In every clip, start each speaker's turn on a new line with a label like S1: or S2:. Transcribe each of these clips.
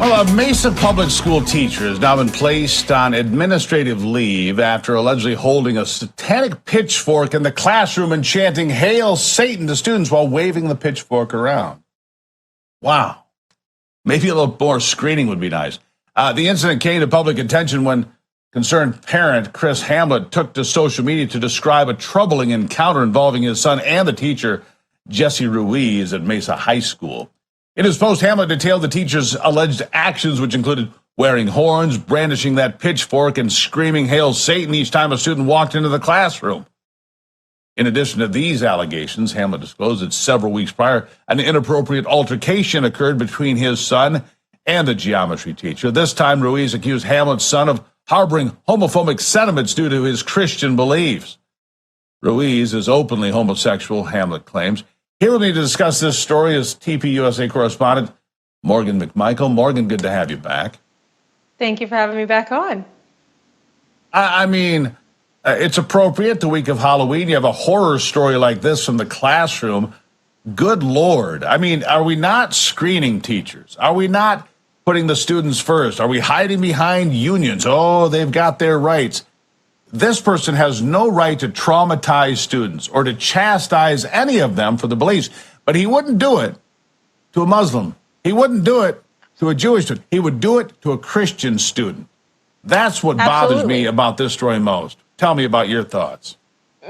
S1: Well, a Mesa public school teacher has now been placed on administrative leave after allegedly holding a satanic pitchfork in the classroom and chanting "Hail Satan" to students while waving the pitchfork around. Wow. Maybe a little more screening would be nice. The incident came to public attention when concerned parent Chris Hamlet took to social media to describe a troubling encounter involving his son and the teacher, Jesse Ruiz, at Mesa High School. In his post, Hamlet detailed the teacher's alleged actions, which included wearing horns, brandishing that pitchfork, and screaming "Hail Satan" each time a student walked into the classroom. In addition to these allegations, Hamlet disclosed that several weeks prior, an inappropriate altercation occurred between his son and a geometry teacher. This time, Ruiz accused Hamlet's son of harboring homophobic sentiments due to his Christian beliefs. Ruiz is openly homosexual, Hamlet claims. Here with me to discuss this story is TPUSA correspondent Morgonn McMichael. Morgan, good to have you back.
S2: Thank you for having me back on.
S1: It's appropriate the week of Halloween. You have a horror story like this from the classroom. Good Lord. Are we not screening teachers? Are we not putting the students first? Are we hiding behind unions? Oh, they've got their rights. This person has no right to traumatize students or to chastise any of them for their beliefs, but he wouldn't do it to a Muslim. He wouldn't do it to a Jewish student. He would do it to a Christian student. That's what bothers me about this story most. Tell me about your thoughts.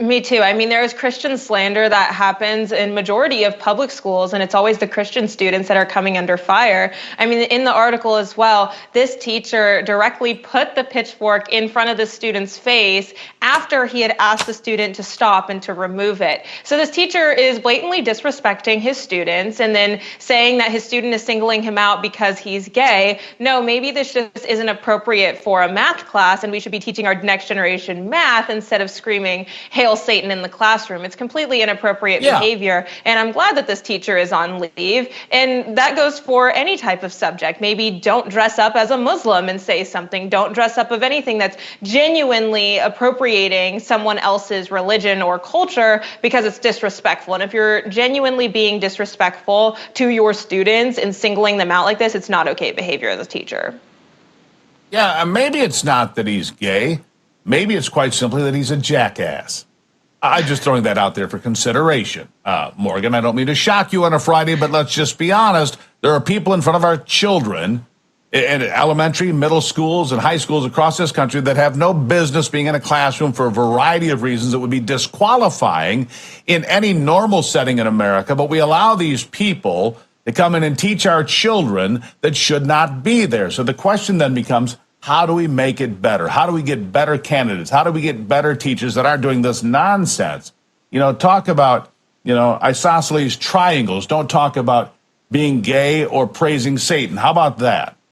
S2: Me too. There is Christian slander that happens in majority of public schools, and it's always the Christian students that are coming under fire. In the article as well, this teacher directly put the pitchfork in front of the student's face after he had asked the student to stop and to remove it. So this teacher is blatantly disrespecting his students and then saying that his student is singling him out because he's gay. No, maybe this just isn't appropriate for a math class, and we should be teaching our next generation math instead of screaming "Hail Satan" in the classroom. It's completely inappropriate behavior, and I'm glad that this teacher is on leave. And that goes for any type of subject. Maybe don't dress up as a Muslim and say something. Don't dress up of anything that's genuinely appropriating someone else's religion or culture because it's disrespectful. And if you're genuinely being disrespectful to your students and singling them out like this, it's not okay behavior as a teacher.
S1: Yeah, maybe it's not that he's gay. Maybe it's quite simply that he's a jackass. I'm just throwing that out there for consideration. Morgan, I don't mean to shock you on a Friday, but let's just be honest. There are people in front of our children in elementary, middle schools, and high schools across this country that have no business being in a classroom for a variety of reasons that would be disqualifying in any normal setting in America. But we allow these people to come in and teach our children that should not be there. So the question then becomes, how do we make it better? How do we get better candidates? How do we get better teachers that aren't doing this nonsense? Talk about, isosceles triangles. Don't talk about being gay or praising Satan. How about that?